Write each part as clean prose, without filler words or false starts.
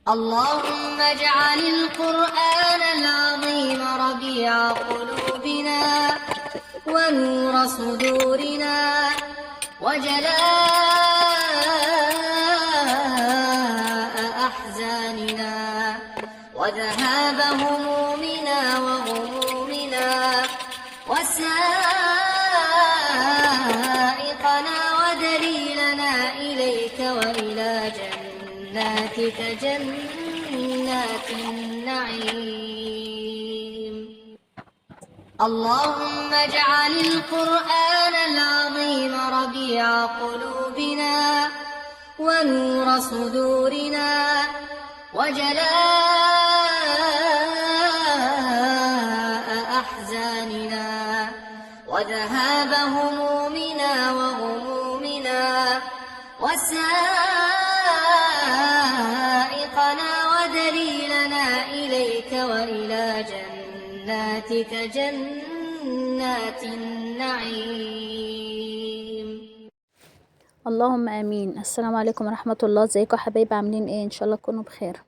اللهم اجعل القرآن العظيم ربيع قلوبنا ونور صدورنا وجلاء أحزاننا وذهاب همومنا وغمومنا وسائقنا ودليلنا إليك وإلى جناتك جنات النعيم. اللهم اجعل القرآن العظيم ربيع قلوبنا ونور صدورنا وجلاء أحزاننا وذهاب همومنا وغمومنا وسائقنا ودليلنا إليك وإلى جناتك جنات النعيم. اللهم امين. السلام عليكم ورحمه الله. ازيكم يا حبايبي؟ عاملين ايه؟ ان شاء الله تكونوا بخير.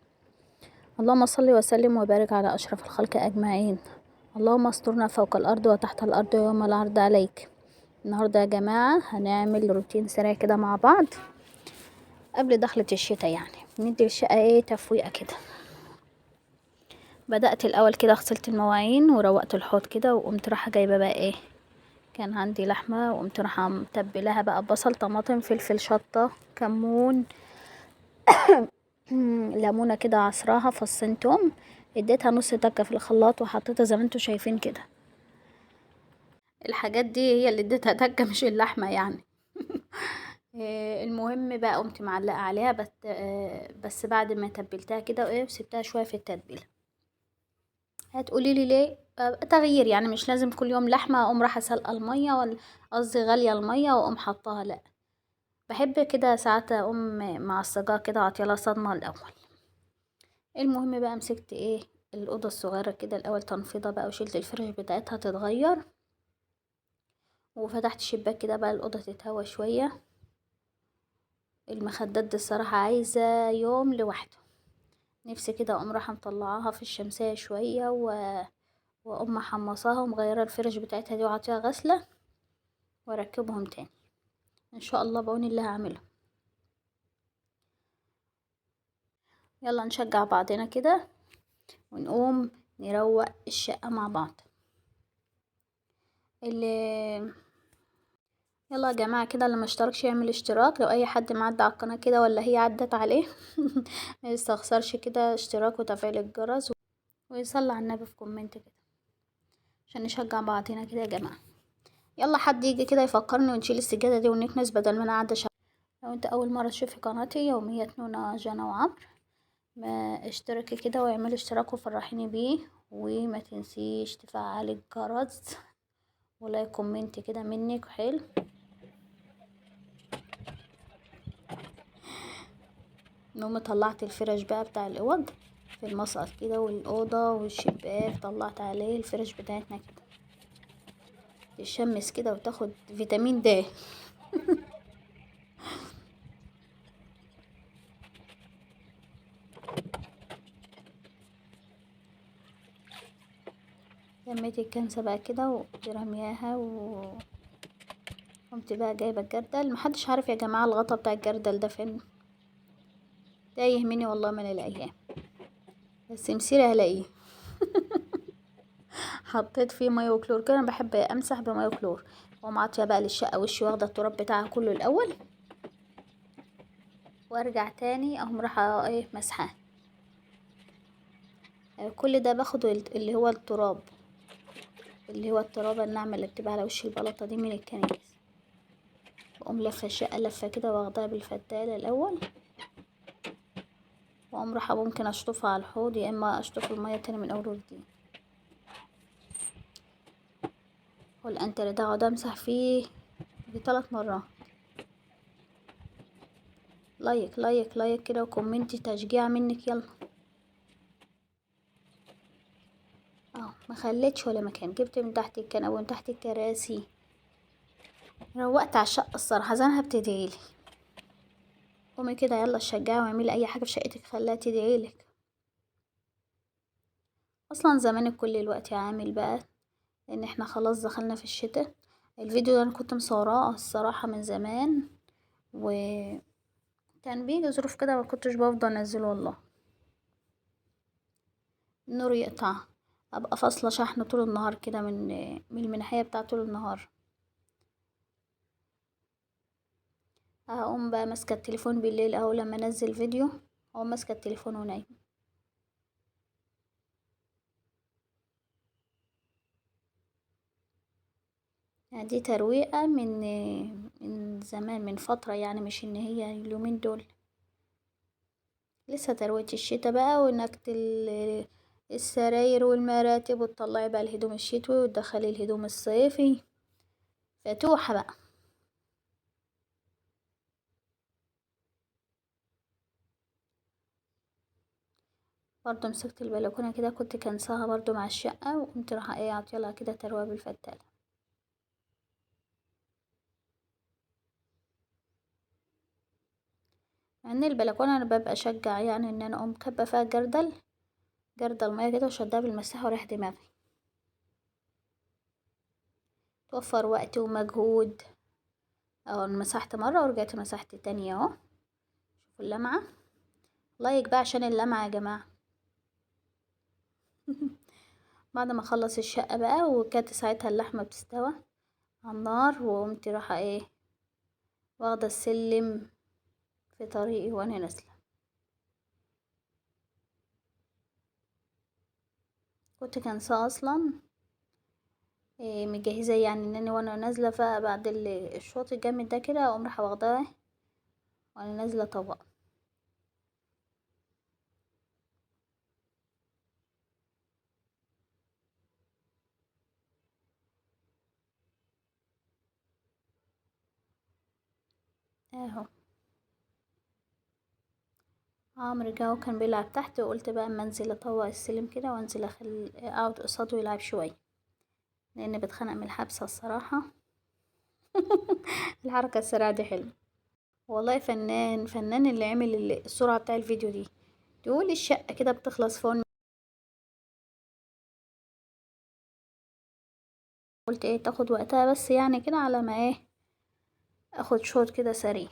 اللهم صل وسلم وبارك على اشرف الخلق اجمعين. اللهم استرنا فوق الارض وتحت الارض يوم العرض عليك. النهارده يا جماعه هنعمل روتين سريع كده مع بعض قبل دخلة الشتاء، يعني ندي الشقه ايه تفويقه كده. بدأت الاول كده، غسلت المواعين وروقت الحوض كده، وقمت رايحه جايبه بقى ايه، كان عندي لحمه، وقمت رايحه متبلاها بقى بصل طماطم فلفل شطه كمون ليمونه كده عصراها، فصين توم، اديتها نص تكه في الخلاط وحطيتها زي ما انتوا شايفين كده. الحاجات دي هي اللي اديتها تكه مش اللحمه يعني. المهم بقى قمت معلقه عليها بس بعد ما تبلتها كده وايه وسبتها شويه في التتبيله. هتقولي لي ليه؟ تغيير يعني، مش لازم كل يوم لحمه اقوم رايحه سلقه الميه، ولا قصدي غاليه الميه واقوم حطاها، لا، بحب كده ساعات اقوم معصجاها كده واعطيها صدمه الاول. المهم بقى مسكت ايه الاوضه الصغيره كده الاول تنفيضه بقى، وشلت الفرش بتاعتها تتغير، وفتحت الشباك كده بقى الاوضه تتهوى شويه. المخدات دي الصراحه عايزه يوم لوحده، نفسي كده اقوم رايحه مطلعاها في الشمسيه شويه واقوم محمصاها ومغيره الفرش بتاعتها دي وعطيها غسله واركبهم تاني ان شاء الله بعون الله هعمله. يلا نشجع بعضنا كده ونقوم نروق الشقه مع بعض. اللي يلا يا جماعه كده، اللي ما اشتركش يعمل اشتراك، لو اي حد معدي على القناه كده ولا هي عدت عليه ما يستخسرش كده اشتراك وتفعيل الجرس ويصلي على النبي في كومنت كده عشان نشجع بعضنا كده يا جماعه. يلا حد يجي كده يفكرني ونشيل السجاده دي ونكنس بدل ما انا قاعده لو انت اول مره تشوفي قناتي يوميات نونا جانا وعمر، ما اشتركي كده واعملي اشتراك وفرحيني بيه، وما تنسيش تفعلي الجرس ولا كومنت كده منك حلو. المهم طلعت الفرش بقى بتاع الاوض في المسقط كده، والاوضه والشباك طلعت عليه الفرش بتاعتنا كده تشمس كده وتاخد فيتامين د. لميت الكنسه بقى كده ورمياها قمت بقى جايبه الجردل. محدش عارف يا جماعه الغطا بتاع الجردل ده فين، تايه مني والله من الايام، بس مسيري هلاقيه. حطيت فيه ميه وكلور كده، انا بحب امسح بميه وكلور، ومعطيه بقى للشقه وشي واخده التراب بتاعها كله الاول، وارجع تاني اهم رايحه ايه مسحاه. كل ده باخد اللي هو التراب، اللي هو الترابه الناعمه اللي بتبقى على وش البلاطه دي من الكنيس، واقوم لفه الشقه لفه كده واخدها بالفتاله الاول، واقوم رايحه ممكن اشطفها على الحوض يا اما اشطف الميه تاني من اول وجديد. والانتر ده اقعد امسح فيه ب3 مرات. لايك لايك لايك كده وكومنتي تشجيع منك يلا. ما خليتش ولا مكان، جبت من تحت الكنبه ومن تحت الكراسي، روقت على الشقه الصراحه زنها بتدعيلي. قومي كده يلا شجعي واعملي اي حاجه في شقتك خليها تدعيلك. اصلا زمانك كل الوقت عامل بقى لان احنا خلاص دخلنا في الشتاء. الفيديو ده انا كنت مصوراه الصراحه من زمان، وكان بيجي ظروف كده ما كنتش بفضل انزله والله. النور يقطع، ابقى فاصله شحن طول النهار كده من المنحيه بتاع طول النهار. هقوم بقى ماسكه التليفون بالليل اهو لما انزل فيديو اقوم ماسكه التليفون ونايم. يعني دي ترويقه من زمان من فتره، يعني مش ان هي اليومين دول. لسه تروية الشتا بقى، وانك السراير والمراتب وتطلعي بقى الهدوم الشتوي وتدخلي الهدوم الصيفي، فتوحة بقى. برضو مسكت البلكونة كده كنت كنساها برضو مع الشقة، وقمت رايحة ايه عطيلها كده تروية بالفتالة. مع ان البلكونة انا ببقى اشجع يعني ان انا اقوم كبة فيها جردل مية كده وشدها بالمساحة ورايح دماغي، توفر وقت ومجهود. اهو مسحت مرة ورجعت مسحت تانية اهو. شوفوا اللمعة، لايك بقى عشان اللمعة يا جماعة. بعد ما اخلص الشقة بقى وكانت ساعتها اللحمة بتستوى على النار، وقمت رايحة ايه واخدة السلم في طريقي وانا نازلة. كنت كنساه اصلا إيه مجهزة يعني انني وانا نازلة، فبعد الشوط الجامد ده كده اقوم رايحة واخداه وانا نازلة طبق. اهو عمرو جه وكان بيلعب تحت، وقلت بقى اما انزل اطوق السلم كده وانزل اقعد قصاده ويلعب شوية، لان بتخنق من الحبسة الصراحة. الحركة السريعة دي حلوة والله. فنان فنان اللي عمل السرعة بتاع الفيديو دي. تقول الشقة كده بتخلص فون. قلت ايه تاخد وقتها بس يعني كده على ما ايه اخد شوط كده سريع.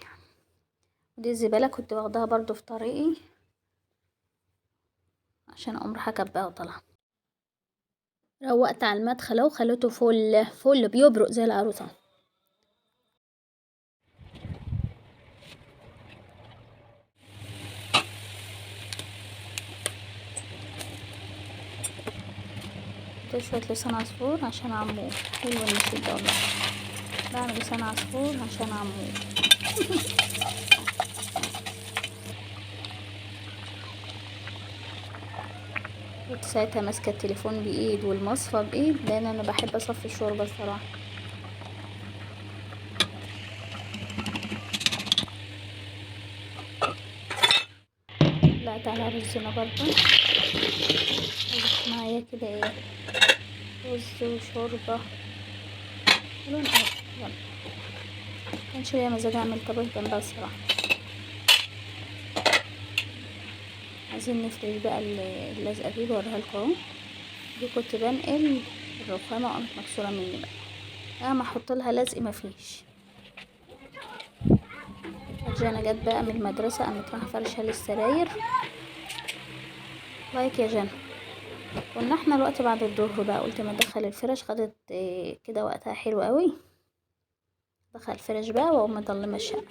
ودي الزبالة كنت واخداها برضو في طريقي عشان اقوم رايحة كباها وطلع. روقت على المدخل وخليته فل فل بيبرق زي العروسة. شوية لسان عصفور عشان عمود حلو النشيد ده والله. بعمل لسان عصفور عشان عمود. كنت ساعتها ماسكة التليفون بإيد والمصفى بإيد، لأن أنا بحب أصفي الشوربة الصراحة. لا تعالى رزنا برضو معايا كده ايه رز وشوربة لون يلا. كانش ليا مزاج اعمل طبخ جنبها الصراحة. عايزين نفرش بقى اللزقة دي بوريها لكم اهو. دي كنت بنقل الرخامة قامت مكسورة مني بقى، ما احط لها لزق مفيش. جانا جت بقى من المدرسة قامت رايحة فرشها للسراير. لايك يا جنى. كنا احنا الوقت بعد الظهر بقى، قلت ما ادخل الفرش خدت كده وقتها حلو قوي. دخل الفرش بقى واقوم مضلمه الشقه.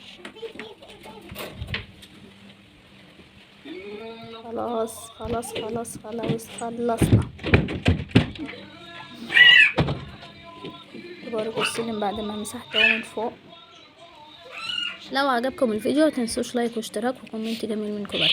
خلاص خلصنا. بوريكم السلم بعد ما مسحته من فوق. لو عجبكم الفيديو متنسوش لايك واشتراك وكومنت جميل منكم.